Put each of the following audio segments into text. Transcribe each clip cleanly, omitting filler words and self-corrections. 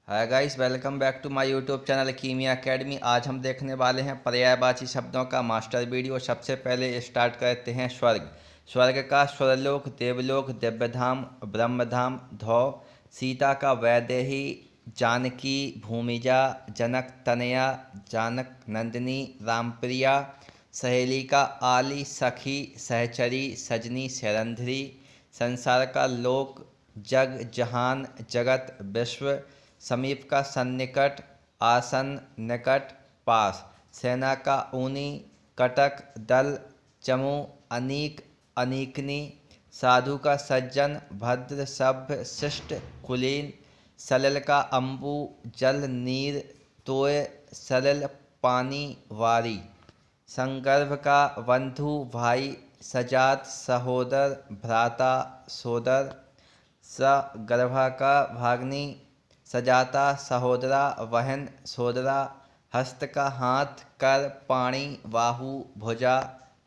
Hi guys, welcome back to my YouTube channel Kimiya academy. आज हम देखने वाले हैं पर्यायवाची शब्दों का मास्टर वीडियो। सबसे पहले स्टार्ट करते हैं स्वर्ग। स्वर्ग का स्वर्लोक, देवलोक, दिव्यधाम, ब्रह्मधाम, धौ। सीता का वैदेही, जानकी, भूमिजा, जनक तनया, जानक नंदिनी, रामप्रिया। सहेली का आली, सखी, सहचरी, सजनी, शरंधरी। संसार का लोक, जग, जहान, जगत, विश्व। समीप का सन्निकट, आसन, निकट, पास। सेना का ऊनी, कटक, दल, चमू, अनीक, अनीकनी। साधु का सज्जन, भद्र, सभ्य, शिष्ट, कुलीन। सलिल का अम्बु, जल, नीर, तोय, सलिल, पानी, वारी। संगर्भ का बंधु, भाई, सजात, सहोदर, भ्राता, सोदर। सगर्भा का भाग्नि, सजाता, सहोदरा, बहन, सोदरा। हस्त का हाथ, कर, पाणी, बाहु, भुजा।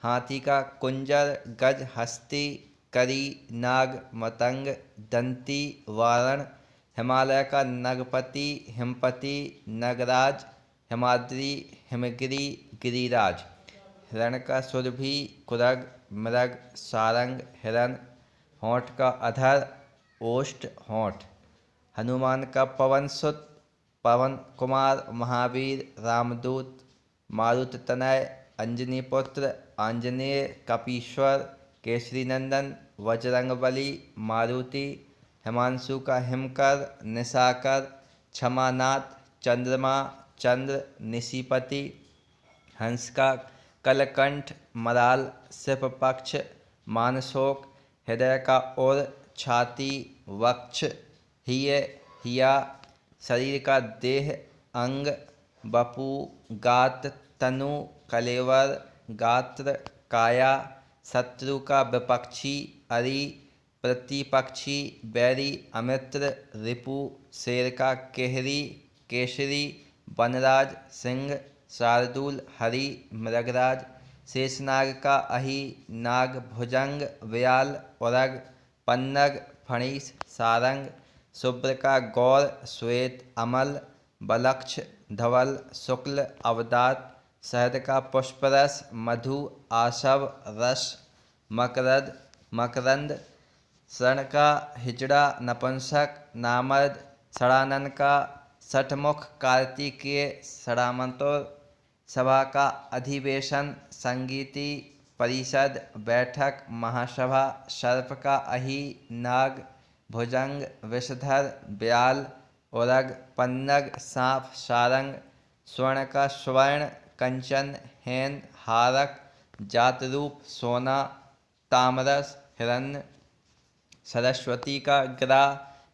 हाथी का कुंजर, गज, हस्ती, करी, नाग, मतंग, दंती, वारण। हिमालय का नगपति, हिमपति, नगराज, हिमाद्री, हिमगिरी, गिरिराज। हिरण का सुरभि, कुरग, मृग, सारंग, हिरण। होंठ का अधर, ओष्ठ, होंठ। हनुमान का पवन सुत, पवन कुमार, महावीर, रामदूत, मारुत तनय, अंजनी पुत्र, आंजनेय, कपीश्वर, केसरी नंदन, बजरंगबली, मारुति। हिमांशु का हिमकर, निशाकर, क्षमानाथ, चंद्रमा, चंद्र, निशिपति। हंस का कलकंठ, मराल, सिप पक्ष, मानसोक। हृदय का उर, छाती, वक्ष, हिय, हिया। शरीर का देह, अंग, बपू, गात, तनु, कलेवर, गात्र, काया। शत्रु का विपक्षी, अरि, प्रतिपक्षी, बैरी, अमित्र, रिपु। शेर का केहरी, केसरी, वनराज, सिंह, शार्दूल, हरि, मृगराज। शेषनाग का अहि, नाग, भुजंग, व्याल, उरग, पन्नग, फणीस, सारंग। शुभ्र का गौर, श्वेत, अमल, बलक्ष, धवल, शुक्ल, अवदात। शहद का पुष्परस, मधु, आशव, रस, मकरद, मकरंद। शरण का हिजड़ा, नपुंसक, नामर्द। षडानन का षटमुख, कार्तिकेय, षडामंतुर। सभा का अधिवेशन, संगीति, परिषद, बैठक, महासभा। सर्प का अहि, नाग, भुजंग, विषधर, ब्याल, उरग, पन्नग, सांप, सारंग। स्वर्ण का स्वर्ण, कंचन, हेन, हारक। जातरूप, सोना, तामरस, हिरण्य। सरस्वती का ग्रा,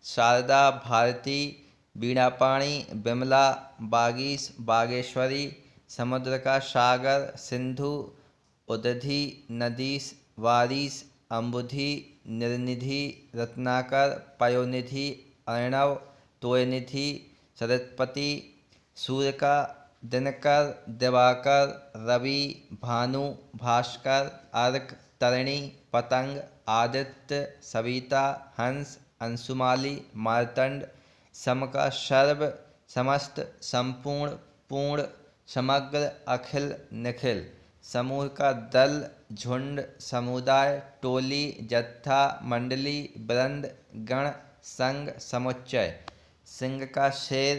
शारदा, भारती, वीणापाणी, विमला, बागीश, बागेश्वरी। समुद्र का सागर, सिंधु, उदधि, नदीश, वारिश, अम्बुधि, निर्निधि, रत्नाकर, पयोनिधि, अर्णव, तोयनिधि। सरस्वती। सूर्य का दिनकर, दिवाकर, रवि, भानु, भास्कर, अर्क, तरिणी, पतंग, आदित्य, सविता, हंस, अंशुमाली, मार्तंड। सम का सर्व, समस्त, संपूर्ण, पूर्ण, समग्र, अखिल, निखिल। समूह का दल, झुंड, समुदाय, टोली, जत्था, मंडली, वृंद, गण, संघ, समुच्चय। सिंह का शेर,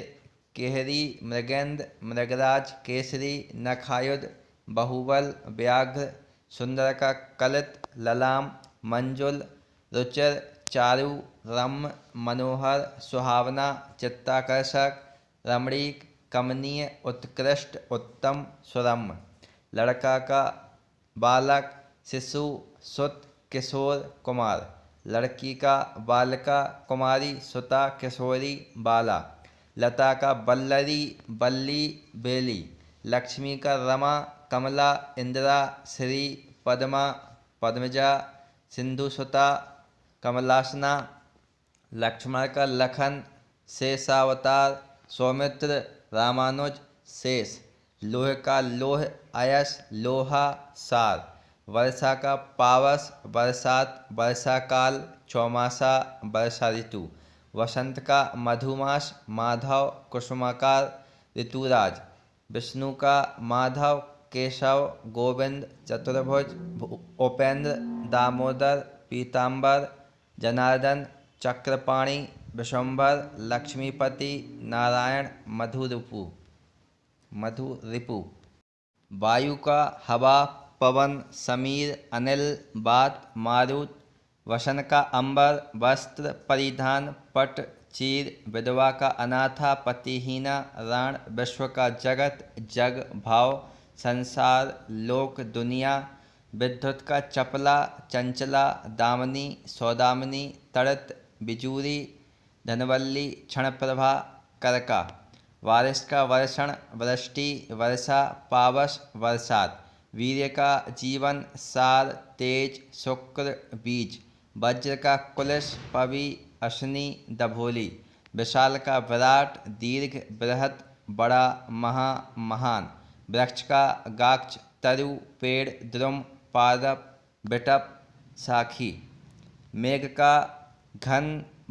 केहरी, मृगेंद्र, मृगराज, केसरी, नखायुध, बहुबल, व्याघ्र। सुंदर का कलित, ललाम, मंजुल, रुचिर, चारु, रम्य, मनोहर, सुहावना, चित्ताकर्षक, रमणीक, कमनीय, उत्कृष्ट, उत्तम, सुरम्य। लड़का का बालक, शिशु, सुत, किशोर, कुमार। लड़की का बालिका, कुमारी, सुता, किशोरी, बाला। लता का बल्लरी, बल्ली, बेली। लक्ष्मी का रमा, कमला, इंदिरा, श्री, पद्मा, पद्मजा, सिंधुसुता, कमलासना। लक्ष्मण का लखन, शेषावतार, सौमित्र, रामानुज, शेष। लोह का लोह, अयस, लोहा, सार। वर्षा का पावस, बरसात, वर्षा काल, चौमासा, वर्षा ऋतु। वसंत का मधुमास माधव कुसुमाकार ऋतुराज, विष्णु का माधव केशव गोविंद चतुर्भुज उपेंद्र दामोदर पीताम्बर जनार्दन चक्रपाणि विशंभर लक्ष्मीपति नारायण मधुरिपु। वायु का हवा पवन समीर अनिल बात मारुत। वसन का अंबर वस्त्र परिधान पट चीर। विधवा का अनाथा पतिहीना राण। विश्व का जगत जग भाव संसार लोक दुनिया। विद्युत का चपला चंचला दामिनी सौदामिनी तड़ित बिजूरी धनवल्ली क्षणप्रभा करका। बारिश का वर्षण वृष्टि वर्षा पावस बरसात। वीर्य का जीवन सार तेज शुक्र बीज। वज्र का कुलिश पवि अश्नि दभोली। विशाल का विराट दीर्घ बृहत बड़ा महा महान। वृक्ष का गाक्ष तरु पेड़ द्रुम पादप बिटप साखी। मेघ का घन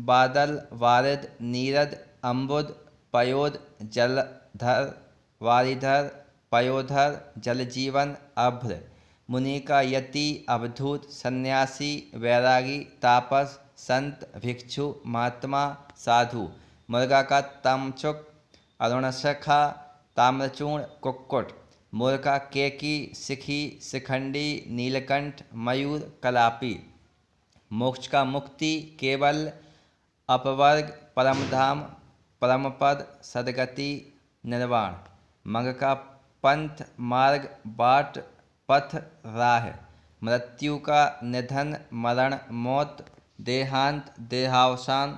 बादल वारिद नीरद अम्बुद पयोद जलधर वारिधर पयोधर जलजीवन अभ्र। मुनि का यति अवधूत सन्यासी वैरागी तापस संत भिक्षु महात्मा साधु। मुर्गा का तमचुक अरुणशखा ताम्रचूर्ण कुक्कुट। मोर का केकी सिखी शिखंडी नीलकंठ मयूर कलापी। मोक्ष का मुक्ति केवल अपवर्ग परमधाम परमपद सदगति निर्वाण। मग का पंथ मार्ग बाट पथ राह। मृत्यु का निधन मरण मौत देहांत देहावसान।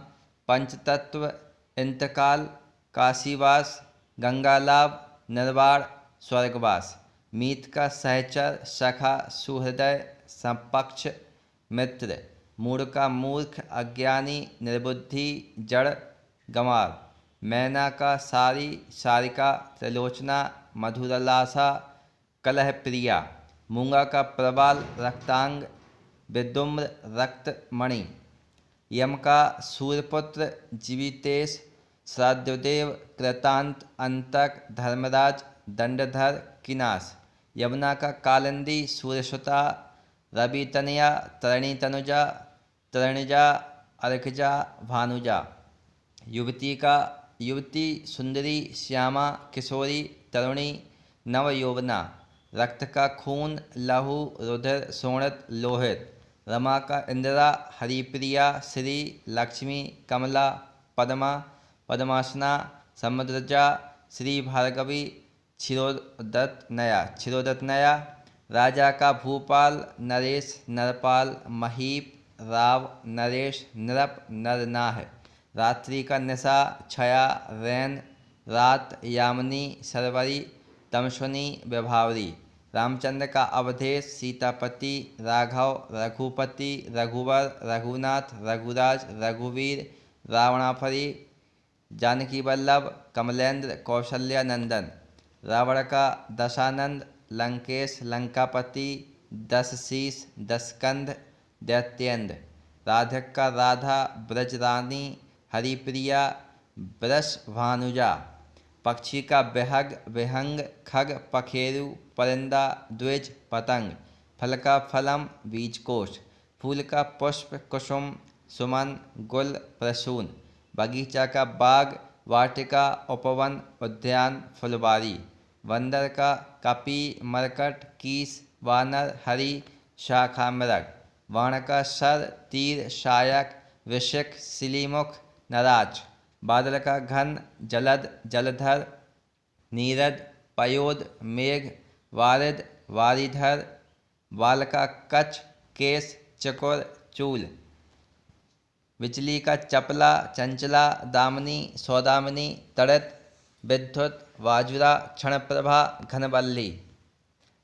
पंचतत्व इंतकाल काशीवास गंगालाभ निर्वाण स्वर्गवास। मीत का सहचर सखा सुहृदय समपक्ष मित्र। मूढ़ का मूर्ख अज्ञानी निर्बुद्धि जड़ गंवार। मैना का सारी सारिका त्रिलोचना मधुरलासा कलह प्रिया। मूंगा का प्रबाल रक्तांग विदुम्र रक्तमणि। यम का सूर्यपुत्र जीवितेश श्राद्धदेव कृतांत अंतक धर्मराज दंडधर किनास। यमुना का कालिंदी सूर्यसुता रवितनया तरणि तनुजा तरणिजा अर्कजा भानुजा। युवती सुंदरी श्यामा किशोरी तरुणी नवयौवना। रक्त का खून लहू रुधिर शोणित लोहित। रमा का इंदिरा हरिप्रिया श्री लक्ष्मी कमला पद्मा पद्मासना समुद्रजा श्री भार्गवी क्षीरोदत नया। राजा का भूपाल नरेश नरपाल महीप राव नरेश नृप नरनाह। रात्रि का निशा छया रैन रात यामिनी सरवरी तमसुनी विभावरी। रामचंद्र का अवधेश सीतापति राघव रघुपति रघुवर रघुनाथ रघुराज रघुवीर रावणाफरी जानकी वल्लभ कमलेंद्र कौशल्या नंदन। रावण का दशानंद लंकेश लंकापति दस शीस दसकंध दैत्येंद्र। राधिक का राधा ब्रजरानी हरिप्रिया वृषभानुजा। पक्षी का बेहग विहंग खग पखेरु परिंदा द्विज पतंग। फल का फलम बीजकोश। फूल का पुष्प कुसुम सुमन गुल प्रसून। बगीचा का बाग वाटिका उपवन उद्यान फुलवारी। बंदर का कपी मरकट कीस वानर हरि शाखा मृग। वाण का सर तीर शायक वृश्चिक सिलीमुख नराज। बादल का घन जलद जलधर नीरद पयोद मेघ वारिद वारिधर। बाल का कच केस चकोर चूल। बिजली का चपला चंचला दामिनी सौदामिनी तड़ित विद्युत वाजुरा क्षणप्रभा घनवल्ली।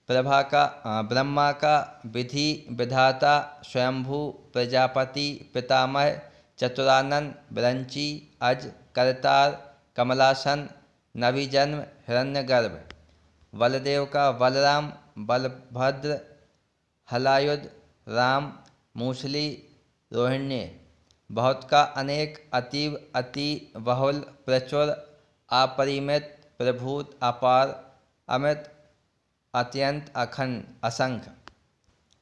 ब्रह्मा का विधि विधाता स्वयंभू प्रजापति पितामह चतुरानन विरंची अज करतार कमलासन नवीजन्म हिरण्यगर्भ। बलदेव का बलराम बलभद्र हलायुध राम मूसली रोहिण्य। बहुत का अनेक, अतीव, अति, बहुल, प्रचुर, अपरिमित, प्रभूत, अपार, अमित, अत्यंत, अखंड, असंख्य।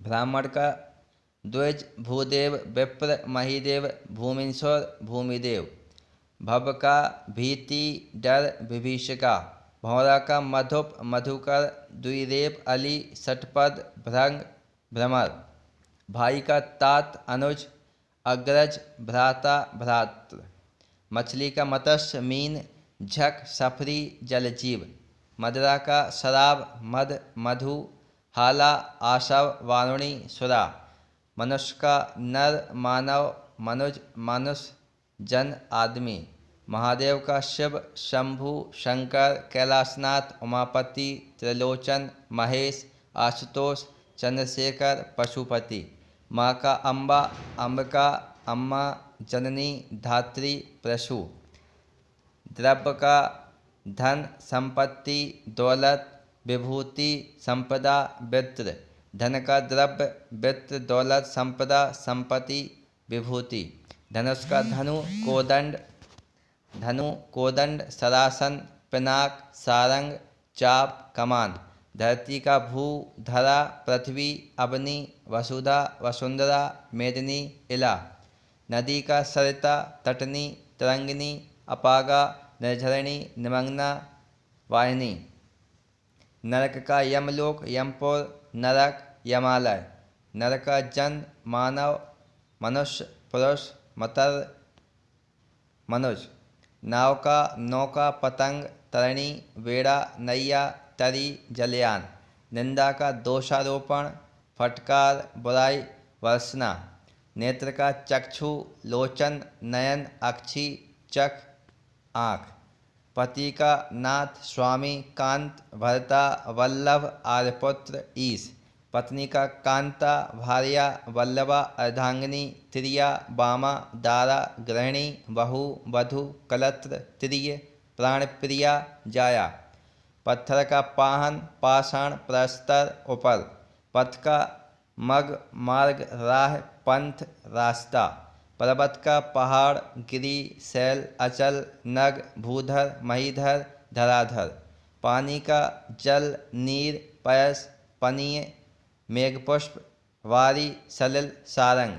ब्राह्मण का द्विज, भूदेव, विप्र, महीदेव, भूमिंसुर, भूमिदेव। भव का भीति, डर, विभीषिका। भौरा का मधुप, मधुकर, द्विरेप, अली, षटपद, भृंग, भ्रमर। भाई का तात, अनुज, अग्रज, भ्राता, भ्रातृ। मछली का मत्स्य, मीन, झक, सफरी, जलजीव। मदरा का शराब, मद, मधु, हाला, आशव, वारुणी, सुरा। मनुष्य का नर, मानव, मनुज, मानुष, जन, आदमी। महादेव का शिव, शंभु, शंकर, कैलाशनाथ, उमापति, त्रिलोचन, महेश, आशुतोष, चंद्रशेखर, पशुपति। माँ का अम्बा, अंबिका, अम्मा, जननी, धात्री, प्रसु। द्रव्य का धन, संपत्ति, दौलत, विभूति, संपदा, वित्र। धन का द्रव्य, वित्र, दौलत, संपदा, संपत्ति, विभूति। धनुष का धनु, कोदंड, सरासन, पिनाक, सारंग, चाप, कमान। धरती का भू, धरा, पृथ्वी, अवनी, वसुधा, वसुंधरा, मेदिनी, इला। नदी का सरिता, तटनी, तरंगिनी, अपागा, निर्झरिणी, निमग्ना, वाहिनी। नरक का यमलोक, यमपुर, नरक, यमालय। नर का जन, मानव, मनुष्य, पुरुष, मतर, मनुज। नाव का नौका, पतंग, तरणि, बेड़ा, नैया, तरी, जलयान। निंदा का दोषारोपण, फटकार, बुराई, वर्षना। नेत्र का चक्षु, लोचन, नयन, अक्षी, चख, आँख। पति का नाथ, स्वामी, कांत, भरता, वल्लभ, आर्यपुत्र, ईश। पत्नी का कांता, भार्या, वल्लभा, अर्धांगिनी, त्रिया, बामा, दारा, गृहिणी, बहू, वधू, कलत्र, त्रिय, प्राणप्रिया, जाया। पत्थर का पाहन, पाषाण, प्रस्तर, ऊपर। पथ का मग, मार्ग, राह, पंथ, रास्ता। पर्वत का पहाड़, गिरी, शैल, अचल, नग, भूधर, महीधर, धराधर। पानी का जल, नीर, पयस, पनीय, मेघपुष्प, वारी, सलिल, सारंग।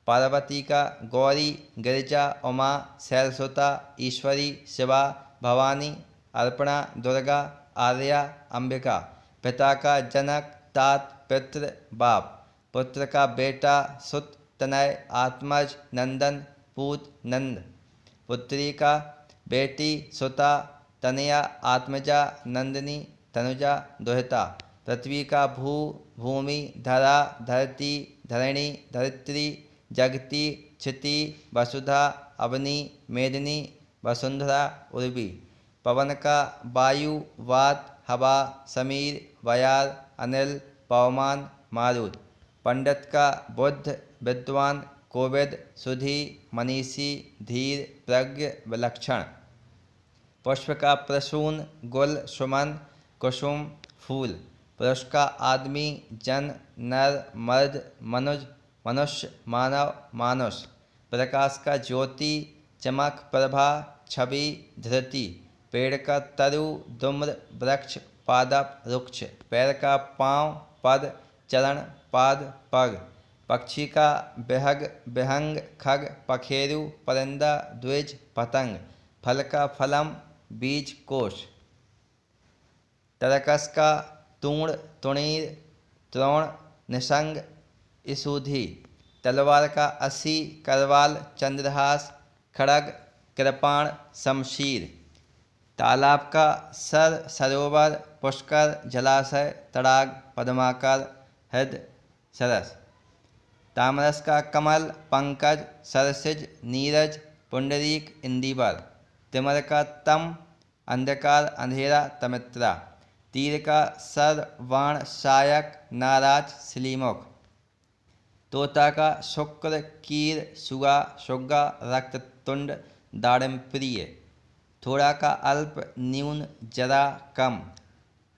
पार्वती का गौरी, गिरिजा, उमा, शैलसुता, ईश्वरी, शिवा, भवानी, अर्पणा, दुर्गा, आर्या, अंबिका। पिता का जनक, तात, पितृ, बाप। पुत्र का बेटा, सुत, तनय, आत्मज, नंदन, पूत, नंद। पुत्री का बेटी, सुता, तनया, आत्मजा, नंदिनी, तनुजा, दुहिता। पृथ्वी का भू, भूमि, धरा, धरती, धरणी, धरित्री, जगती, क्षिति, वसुधा, अवनी, मेदिनी, वसुंधरा, उर्वी। पवन का वायु, वात, हवा, समीर, वयार, अनिल, पवमान, मारुत। पंडित का बुद्ध, विद्वान, कोविद, सुधी, मनीषी, धीर, प्रज्ञ, विलक्षण। पुष्प का प्रसून, गुल, सुमन, कुसुम, फूल। पुरुष का आदमी, जन, नर, मर्द, मनुज, मनुष्य, मानव, मानुष। प्रकाश का ज्योति, चमक, प्रभा, छवि, धृति। पेड़ का तरु, धूम्र, वृक्ष, पादप, रुक्ष। पैर का पाँव, पद, चरण, पाद, पग। पक्षी का बिहग, बिहंग, खग, पखेरु, परिंदा, द्विज, पतंग। फल का फलम, बीज, कोश। तरकस का तूण, तुणीर, त्रोण, निसंग, इसुधि। तलवार का असी, करवाल, चंद्रहास, खड़ग, कृपाण, शमशीर। तालाब का सर, सरोवर, पुष्कर, जलाशय, तड़ाग, पद्माकर, हृद, सरस। तामरस का कमल, पंकज, सरसिज, नीरज, पुंडरीक, इंदिवर। तिमर का तम, अंधकार, अंधेरा, तमित्रा। तीर का सर, वाण, सायक, नाराज, सिलीमुख। तोता का शुक्र, कीर, सुगा, सुग्गा, रक्ततुंड, दाड़िम प्रिय। थोड़ा का अल्प, न्यून, जरा, कम।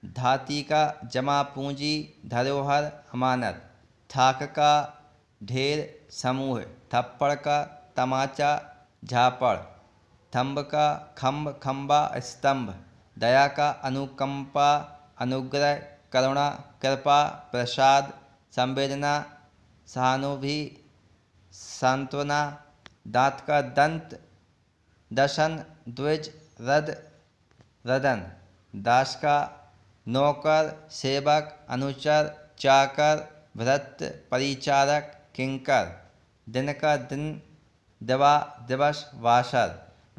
धाती का जमा पूंजी, धरोहर, अमानत। थाक का ढेर, समूह। थप्पड़ का तमाचा झापड़, थंब का खम्भ खम्बा स्तंभ, दया का अनुकंपा अनुग्रह, करुणा कृपा प्रसाद, संवेदना सहानुभूति सांत्वना, दांत का दंत दशन द्विज रद रदन, दास का नौकर सेवक अनुचर चाकर भृत्य परिचारक किंकर, दिन का दिन दिवा दिवस वासर,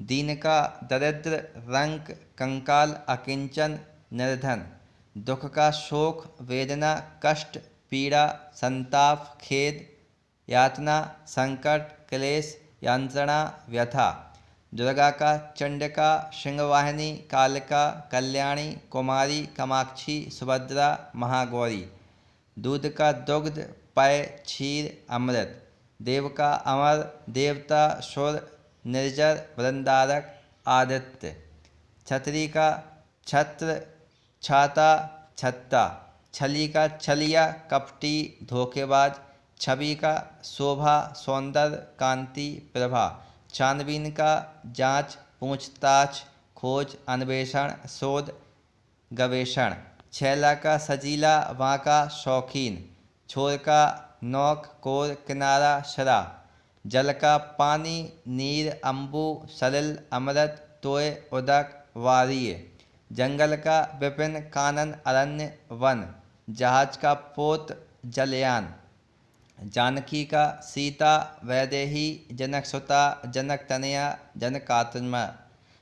दीन का दरिद्र रंक कंकाल अकिंचन निर्धन, दुख का शोक वेदना कष्ट पीड़ा संताप खेद यातना संकट क्लेश यंत्रणा व्यथा, दुर्गा का चंडिका सिंहवाहिनी कालिका कल्याणी कुमारी कामाक्षी सुभद्रा महागौरी, दूध का दुग्ध पय क्षीर अमृत, देव का अमर देवता सुर निर्जर वृंदारक आदित्य, छतरी का छत्र छाता छत्ता, छली का छलिया कपटी धोखेबाज, छवि का शोभा सौंदर्य कांति प्रभा, छानबीन का जांच पूछताछ खोज अन्वेषण शोध गवेषण, छैला का सजीला वाँका शौकीन, छोर का नौक कोर किनारा शरा, जल का पानी नीर अम्बु सलिल अमृत तोय उदक वारिय, जंगल का विपिन कानन अरण्य वन, जहाज का पोत जलयान, जानकी का सीता वैदेही जनक सुता जनक तनया जनकात्मा,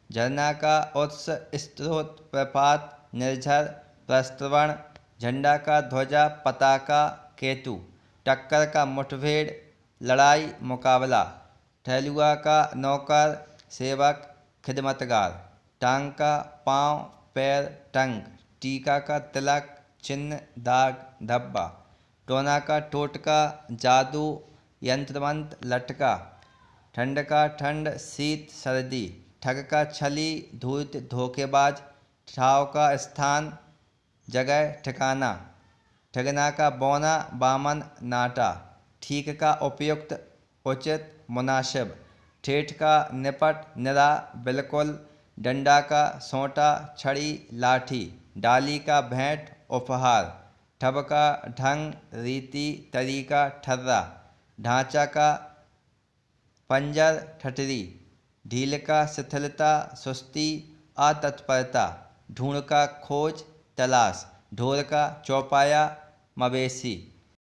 झरना का उत्स स्रोत प्रपात निर्झर प्रस्तवण, झंडा का ध्वजा पताका केतु, टक्कर का मुठभेड़ लड़ाई मुकाबला, ठेलुआ का नौकर सेवक खिदमतगार, टांग का पाँव पैर टंग, टीका का तिलक चिन्ह दाग धब्बा, टोना का टोटका जादू यंत्रमंत्र लटका, ठंड का ठंड शीत सर्दी, ठग का छली धूर्त धोखेबाज, ठाव का स्थान जगह ठिकाना, ठगना का बौना बामन नाटा, ठीक का उपयुक्त उचित मुनासिब, ठेठ का निपट निरा बिल्कुल, डंडा का सोंटा छड़ी लाठी, डाली का भेंट उपहार, ठब का ढंग रीति तरीका ठर्रा, ढांचा का पंजर ठठरी, ढील का शिथिलता सुस्ती अतत्परता, ढूंढ का खोज तलाश, ढोर का चौपाया मवेशी,